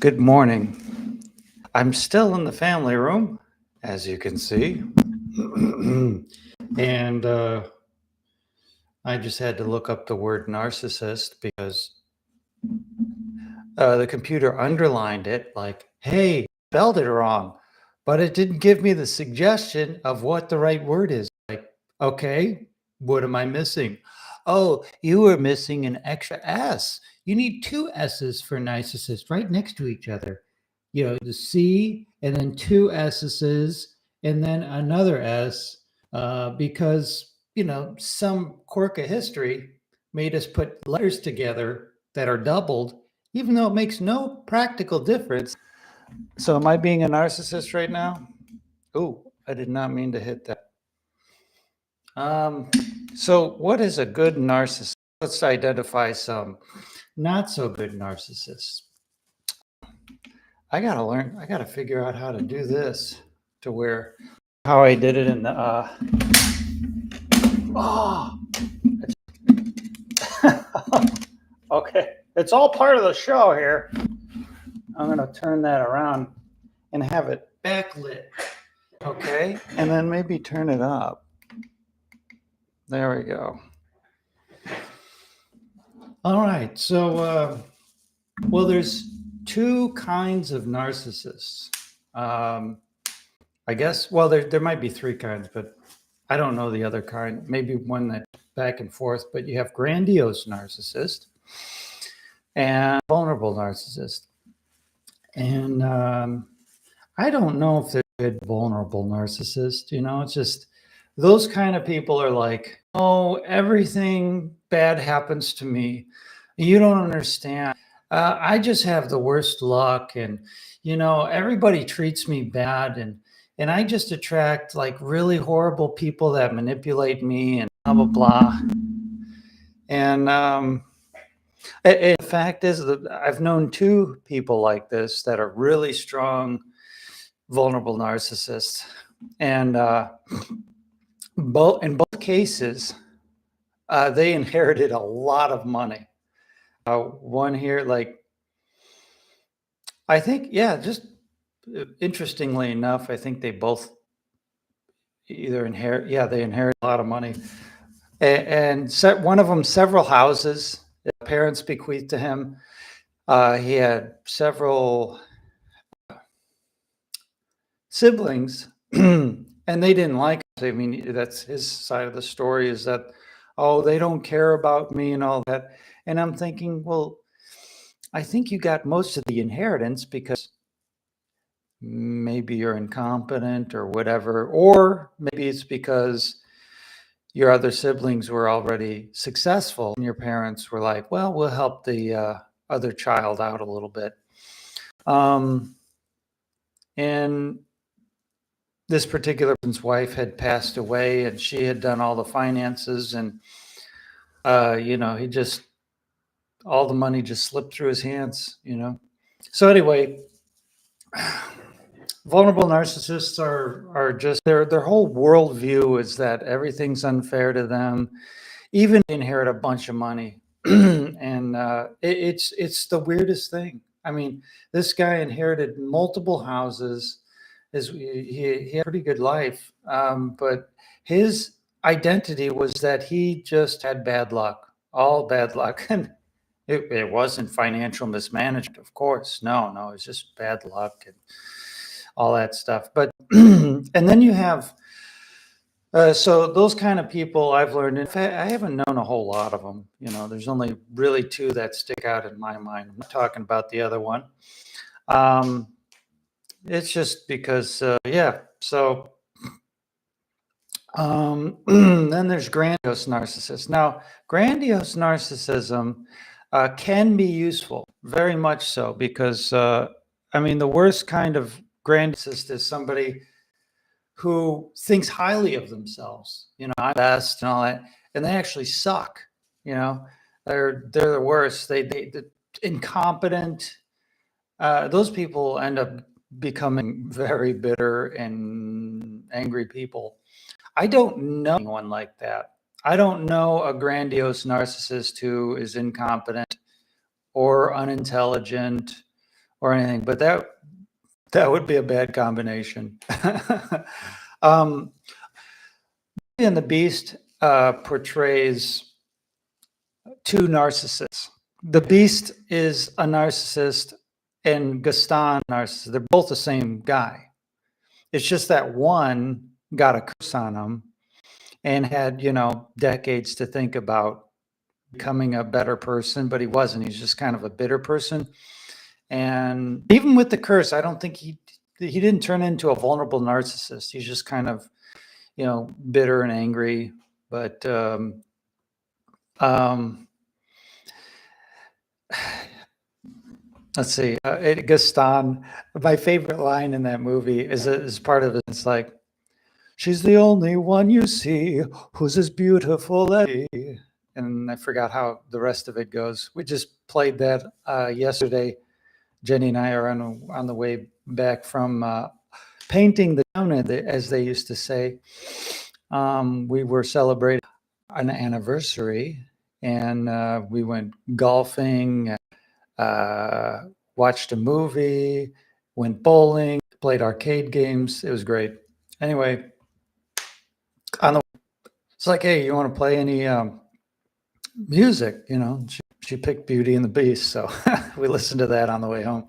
Good morning. I'm still in the family room, as you can see. and I just had to look up the word narcissist because the computer underlined it like, hey, spelled it wrong. But it didn't give me the suggestion of what the right word is. Like, okay, what am I missing? Oh, you were missing an extra S. You need two S's for narcissist right next to each other. The C and then two S's and then another S because, some quirk of history made us put letters together that are doubled, even though it makes no practical difference. So am I being a narcissist right now? Oh, I did not mean to hit that. So what is a good narcissist? Let's identify some not so good narcissists. I got to figure out how to do this to where how I did it in the okay. It's all part of the show here. I'm going to turn that around and have it backlit. Okay. And then maybe turn it up. There we go. All right. So, there's two kinds of narcissists. I guess, there might be three kinds, but I don't know the other kind. Maybe one that back and forth, but you have grandiose narcissist and vulnerable narcissist. And I don't know if they're good vulnerable narcissist. It's just those kind of people are like, oh, everything bad happens to me. You don't understand. I just have the worst luck, and everybody treats me bad, and I just attract like really horrible people that manipulate me and blah blah blah. And the fact is that I've known two people like this that are really strong, vulnerable narcissists, and in both cases, they inherited a lot of money. One here, like, I think, just interestingly enough, I think they both either they inherit a lot of money. And one of them, several houses, parents bequeathed to him. He had several siblings, and they didn't like him. I mean, that's his side of the story, is that, oh, they don't care about me and all that. And I'm thinking, well, I think you got most of the inheritance because maybe you're incompetent or whatever, or maybe it's because your other siblings were already successful and your parents were like, well, we'll help the other child out a little bit. And this particular person's wife had passed away and she had done all the finances, and he just, all the money just slipped through his hands. So anyway, vulnerable narcissists are just, their whole worldview is that everything's unfair to them, even they inherit a bunch of money. And it's the weirdest thing. I mean, this guy inherited multiple houses. He had a pretty good life, but his identity was that he just had bad luck, all bad luck. And it wasn't financial mismanagement, of course. No, it's just bad luck and all that stuff. But and then you have so those kind of people I've learned. In fact, I haven't known a whole lot of them. There's only really two that stick out in my mind. I'm not talking about the other one. It's just because, So then there's grandiose narcissists. Now, grandiose narcissism can be useful, very much so, because the worst kind of grandiose is somebody who thinks highly of themselves. I'm best and all that, and they actually suck. They're the worst. They're incompetent. Those people end up becoming very bitter and angry people. I don't know anyone like that. I don't know a grandiose narcissist who is incompetent or unintelligent or anything, but that would be a bad combination. um, and the Beast portrays two narcissists. The Beast is a narcissist and Gaston narcissist. They're both the same guy. It's just that one got a curse on him and had, decades to think about becoming a better person, but he wasn't. He's just kind of a bitter person. And even with the curse, I don't think he didn't turn into a vulnerable narcissist. He's just kind of, bitter and angry. But let's see, Gaston. My favorite line in that movie is part of it. It's like, she's the only one you see who's as beautiful as me. And I forgot how the rest of it goes. We just played that yesterday. Jenny and I are on the way back from painting the town, as they used to say. We were celebrating an anniversary, and we went golfing, watched a movie, went bowling, played arcade games. It was great. Anyway, it's like, hey, you want to play any music? She picked Beauty and the Beast, so we listened to that on the way home.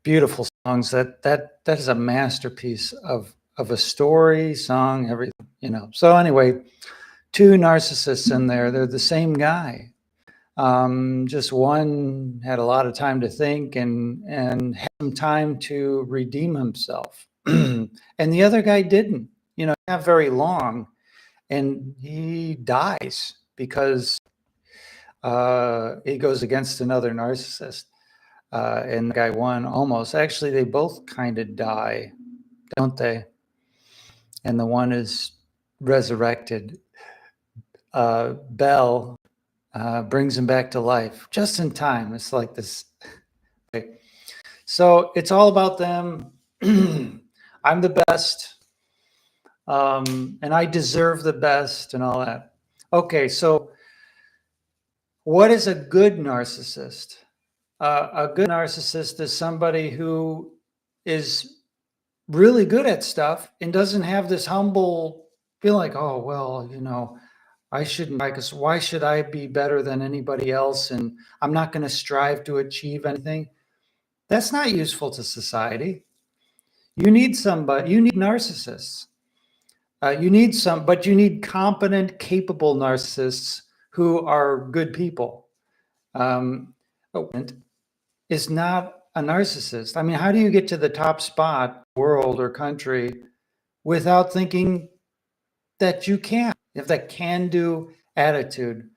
Beautiful songs. That is a masterpiece of a story, song, everything. So anyway, two narcissists in there. They're the same guy. Just one had a lot of time to think and had some time to redeem himself, and the other guy didn't. Not very long, and he dies because he goes against another narcissist. And the guy won almost. Actually, they both kind of die, don't they? And the one is resurrected. Belle brings him back to life just in time. It's like this. Okay. So it's all about them. I'm the best. And I deserve the best and all that. Okay, so what is a good narcissist? A good narcissist is somebody who is really good at stuff and doesn't have this humble feel like, oh, well, I shouldn't, because why should I be better than anybody else? And I'm not going to strive to achieve anything. That's not useful to society. You need narcissists. But you need competent, capable narcissists who are good people. Is not a narcissist. I mean, how do you get to the top spot, world or country, without thinking that you can? You have that can-do attitude.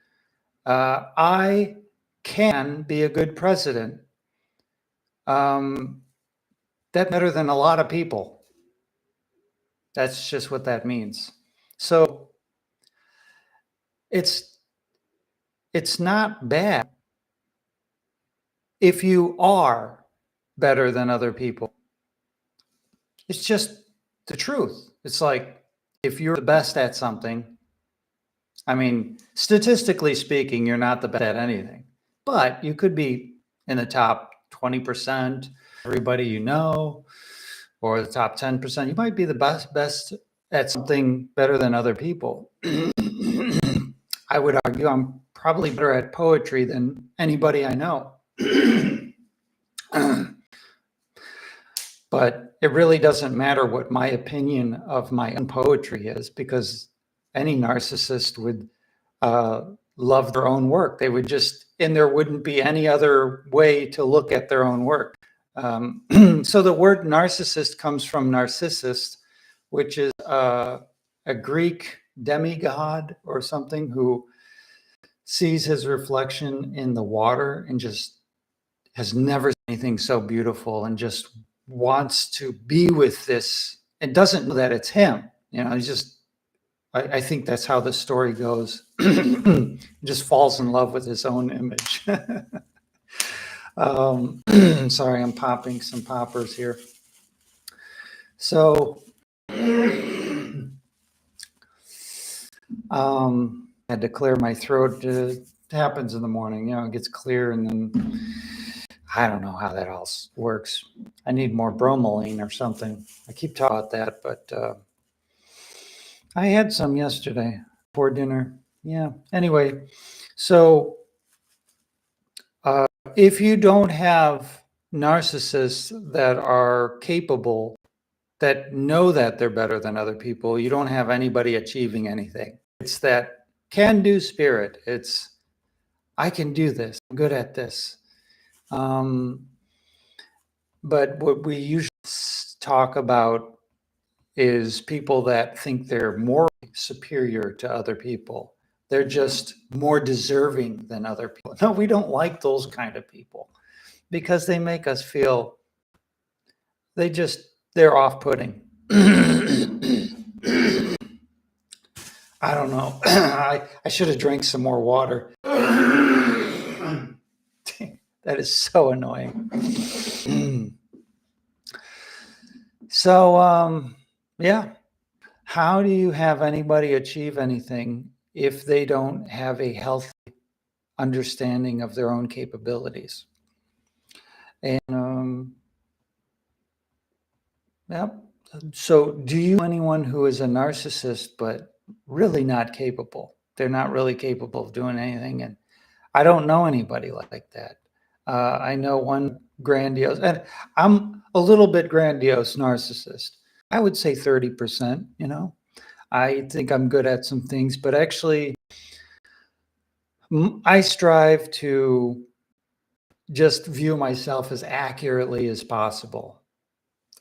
I can be a good president. That's better than a lot of people. That's just what that means. So it's not bad if you are better than other people. It's just the truth. It's like, if you're the best at something, I mean, statistically speaking, you're not the best at anything, but you could be in the top 20%, everybody you know, or the top 10%. You might be the best at something better than other people. I would argue I'm probably better at poetry than anybody I know. But it really doesn't matter what my opinion of my own poetry is, because any narcissist would love their own work. They would and there wouldn't be any other way to look at their own work. So the word narcissist comes from Narcissus, which is a Greek demigod or something who sees his reflection in the water and just has never seen anything so beautiful and just wants to be with this and doesn't know that it's him. He's just, I think that's how the story goes. Just falls in love with his own image. Sorry, I'm popping some poppers here. So had to clear my throat. It happens in the morning, it gets clear, and then I don't know how that all works. I need more bromelain or something. I keep talking about that, but I had some yesterday before dinner. Yeah. Anyway, so if you don't have narcissists that are capable, that know that they're better than other people, you don't have anybody achieving anything. It's that can-do spirit. It's, I can do this. I'm good at this. But what we usually talk about is people that think they're more superior to other people. They're just more deserving than other people. No, we don't like those kind of people because they make us feel they're off-putting. I don't know. I should have drank some more water. That is so annoying. So, yeah. How do you have anybody achieve anything if they don't have a healthy understanding of their own capabilities? And yep. So do you know anyone who is a narcissist but really not capable? They're not really capable of doing anything. And I don't know anybody like that. I know one grandiose, and I'm a little bit grandiose narcissist. I would say 30%, you know. I think I'm good at some things, but actually I strive to just view myself as accurately as possible.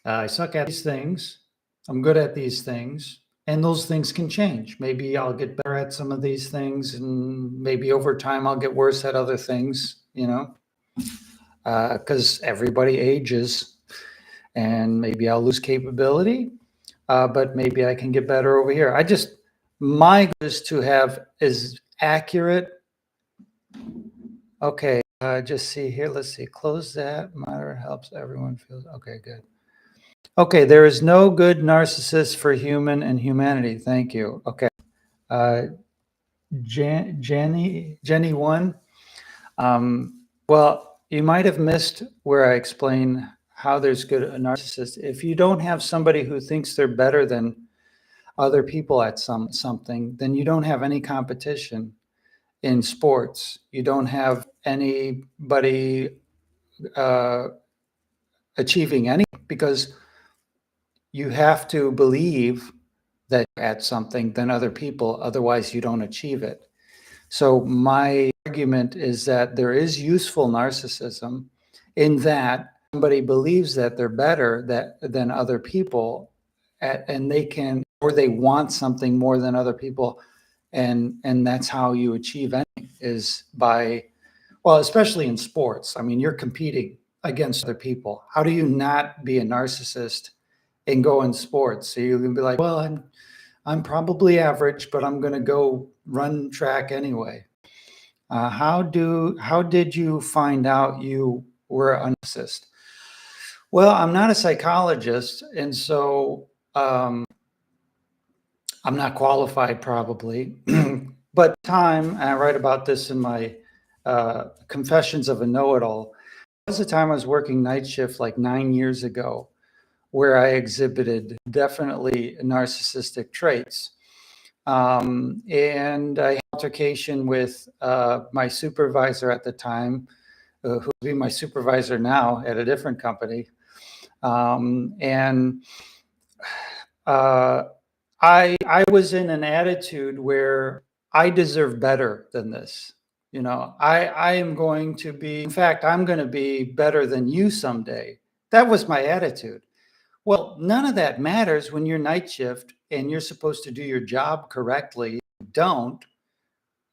I suck at these things. I'm good at these things. And those things can change. Maybe I'll get better at some of these things, and maybe over time I'll get worse at other things, you know, because everybody ages, and maybe I'll lose capability, but maybe I can get better over here. My goal is to have as accurate. Okay, just see here. Let's see. Close that. Moderate helps everyone feel. Okay, good. Okay, there is no good narcissist for human and humanity. Thank you. Okay. Jenny 1. Well, you might have missed where I explain how there's good a narcissist. If you don't have somebody who thinks they're better than other people at something, then you don't have any competition in sports. You don't have anybody achieving anything, because you have to believe that you're at something than other people, otherwise you don't achieve it. So my argument is that there is useful narcissism in that somebody believes that they're better than other people, and they can, or they want something more than other people, and that's how you achieve anything, is by, well, especially in sports. I mean, you're competing against other people. How do you not be a narcissist and go in sports? So you can be like, well, I'm probably average, but I'm going to go run track anyway. How did you find out you were a narcissist? Well, I'm not a psychologist, and so I'm not qualified probably. But time, and I write about this in my Confessions of a Know-It-All. There was a time I was working night shift like 9 years ago, where I exhibited definitely narcissistic traits. And I had an altercation with my supervisor at the time, who would be my supervisor now at a different company. And I was in an attitude where I deserve better than this. You know, I am going to be, in fact, I'm going to be better than you someday. That was my attitude. Well, none of that matters when you're night shift and you're supposed to do your job correctly. You don't.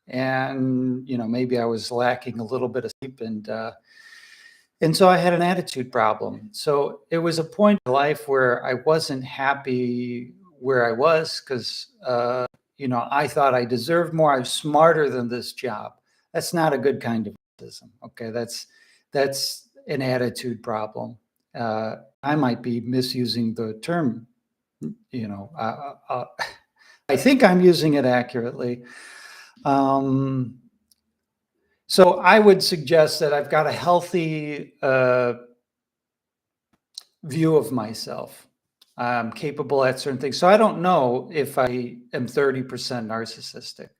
And, you know, maybe I was lacking a little bit of sleep, and so I had an attitude problem. So it was a point in life where I wasn't happy where I was, because, you know, I thought I deserved more. I was smarter than this job. That's not a good kind of racism. Okay, that's an attitude problem. I might be misusing the term. You know, I think I'm using it accurately. So I would suggest that I've got a healthy view of myself. I'm capable at certain things. So I don't know if I am 30% narcissistic.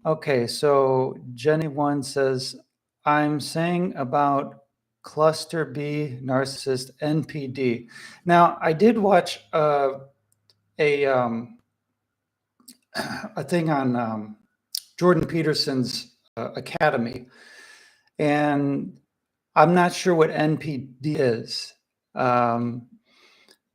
Okay, so Jenny one says, I'm saying about cluster B narcissist NPD. Now, I did watch a a thing on Jordan Peterson's Academy, and I'm not sure what NPD is,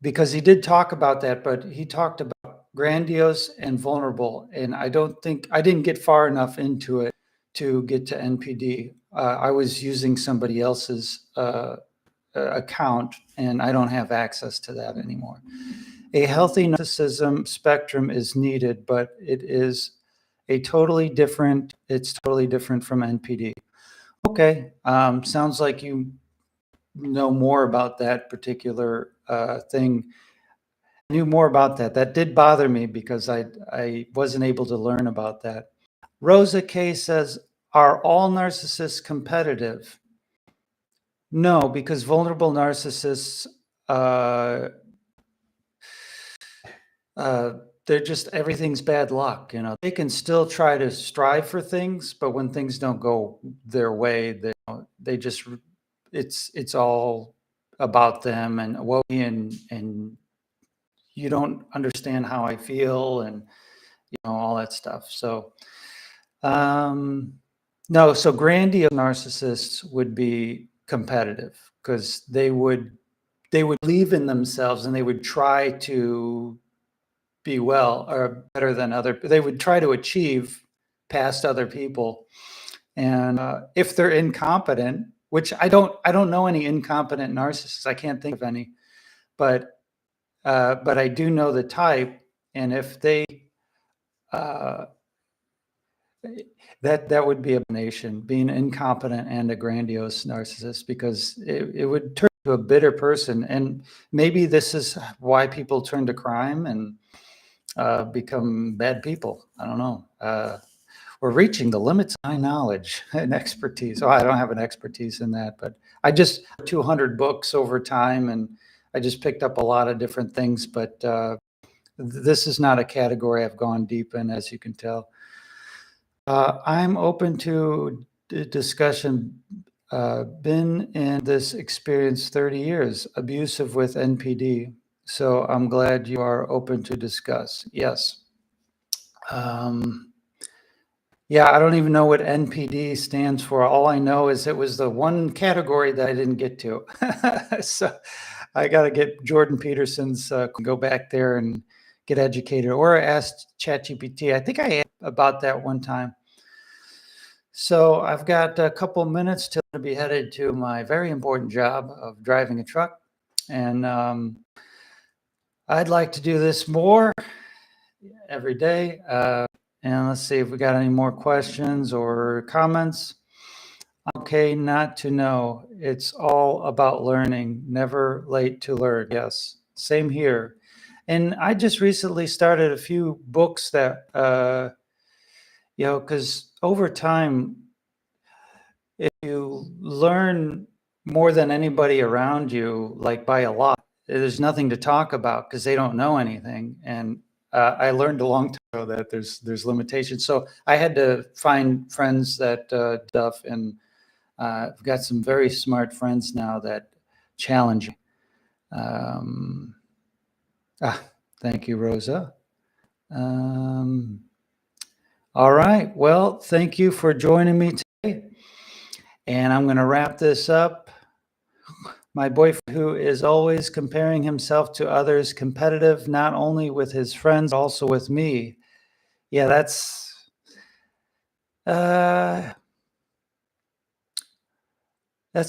because he did talk about that, but he talked about grandiose and vulnerable, and I didn't get far enough into it to get to NPD. I was using somebody else's account, and I don't have access to that anymore. A healthy narcissism spectrum is needed, but it's totally different from NPD. Okay, sounds like you know more about that particular thing. I knew more about that. That did bother me because I wasn't able to learn about that. Rosa K says, are all narcissists competitive? No, because vulnerable narcissists, they're just, everything's bad luck. They can still try to strive for things, but when things don't go their way, they just, it's all about them and woe and you don't understand how I feel and all that stuff. So no, so grandiose narcissists would be competitive because they would believe in themselves and they would try to be well or better than they would try to achieve past other people. And if they're incompetent, which I don't know any incompetent narcissists, I can't think of any, but I do know the type, and if they that would be a combination, being incompetent and a grandiose narcissist, because it would turn to a bitter person, and maybe this is why people turn to crime and become bad people. I don't know. We're reaching the limits of my knowledge and expertise. Oh, I don't have an expertise in that, but I just 200 books over time, and I just picked up a lot of different things. But this is not a category I've gone deep in, as you can tell. I'm open to discussion. Been in this experience 30 years, abusive with NPD. So I'm glad you are open to discuss. Yes. Yeah, I don't even know what NPD stands for. All I know is it was the one category that I didn't get to. So I got to get Jordan Peterson's, go back there and get educated, or ask ChatGPT. I think I asked about that one time. So I've got a couple minutes till to be headed to my very important job of driving a truck. And I'd like to do this more every day. And let's see if we got any more questions or comments. Okay, not to know. It's all about learning. Never late to learn. Yes, same here. And I just recently started a few books that, because over time, if you learn more than anybody around you, like by a lot, there's nothing to talk about because they don't know anything. And I learned a long time ago that there's limitations. So I had to find friends that stuff, and I've got some very smart friends now that challenge me. Thank you, Rosa. All right. Well, thank you for joining me today. And I'm going to wrap this up. My boyfriend, who is always comparing himself to others, competitive not only with his friends, also with me. Yeah, that's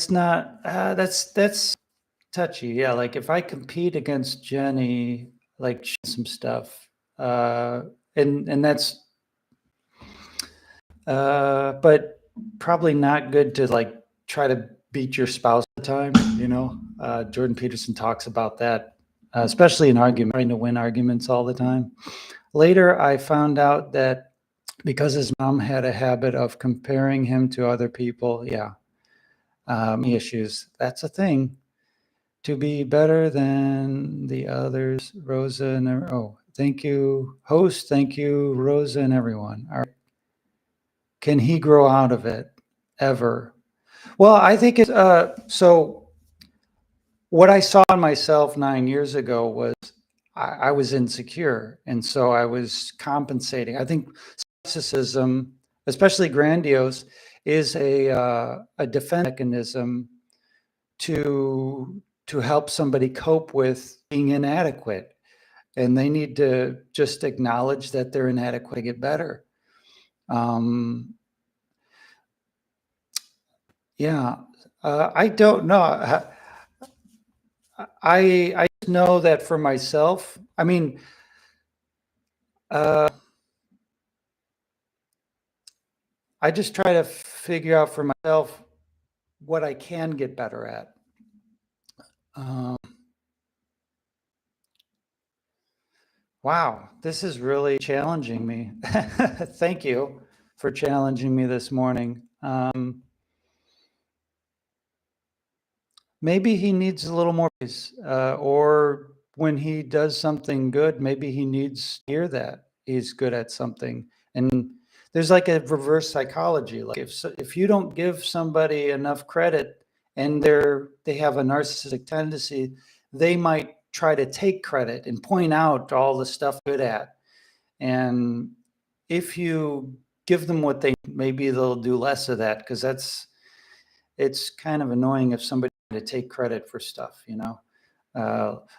not that's touchy. Yeah, like if I compete against Jenny, like some stuff, and that's but probably not good to like try to beat your spouse all the time. Jordan Peterson talks about that, especially in argument, trying to win arguments all the time. Later, I found out that because his mom had a habit of comparing him to other people. Yeah. Issues. That's a thing. To be better than the others, Rosa and thank you, host. Thank you, Rosa and everyone. All right. Can he grow out of it ever? Well, I think it's so. What I saw in myself 9 years ago was I was insecure, and so I was compensating. I think narcissism, especially grandiose, is a defense mechanism to help somebody cope with being inadequate, and they need to just acknowledge that they're inadequate to get better. Yeah, I don't know. I just know that for myself. I mean, I just try to figure out for myself what I can get better at. Wow, this is really challenging me. Thank you for challenging me this morning. Maybe he needs a little more praise, or when he does something good, maybe he needs to hear that he's good at something. And there's like a reverse psychology. Like if you don't give somebody enough credit and they have a narcissistic tendency, they might try to take credit and point out all the stuff good at. And if you give them what they, maybe they'll do less of that, because it's kind of annoying if somebody to take credit for stuff,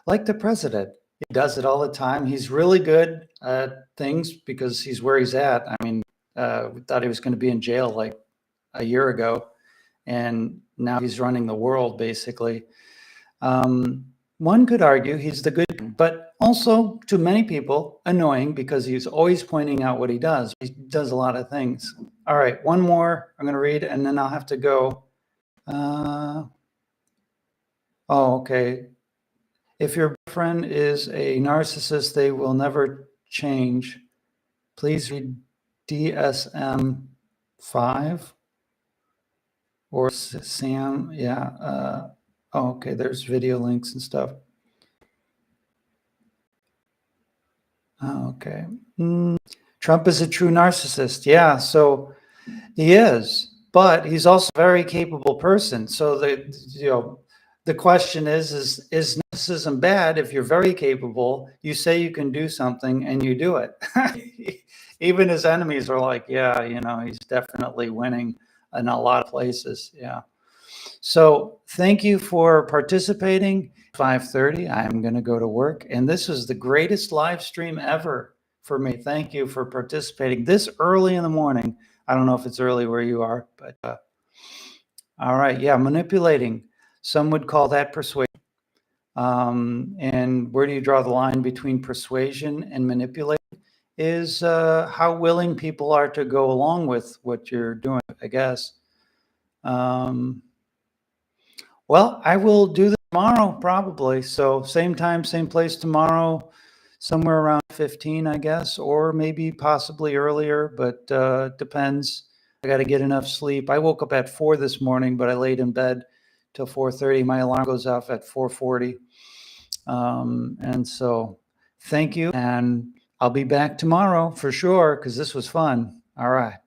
like the president. He does it all the time. He's really good at things because he's where he's at. I mean, we thought he was going to be in jail like a year ago, and now he's running the world basically. One could argue he's the good, but also to many people annoying because he's always pointing out what he does. He does a lot of things. All right, one more I'm going to read, and then I'll have to go. Oh, okay. If your friend is a narcissist, they will never change. Please read DSM 5 or Sam. Yeah. Oh, okay. There's video links and stuff. Oh, okay. Trump is a true narcissist. Yeah. So he is, but he's also a very capable person. So the question is narcissism bad? If you're very capable, you say you can do something and you do it. Even his enemies are like, yeah, he's definitely winning in a lot of places. Yeah. So thank you for participating. 5:30, I'm going to go to work. And this was the greatest live stream ever for me. Thank you for participating this early in the morning. I don't know if it's early where you are, but all right. Yeah, manipulating. Some would call that persuasion. And where do you draw the line between persuasion and manipulation? Is how willing people are to go along with what you're doing, I guess. Well, I will do this tomorrow probably. So same time, same place tomorrow, somewhere around 15, I guess, or maybe possibly earlier, but depends. I got to get enough sleep. I woke up at 4 this morning, but I laid in bed till 4:30. My alarm goes off at 4:40. And so thank you. And I'll be back tomorrow for sure, because this was fun. All right.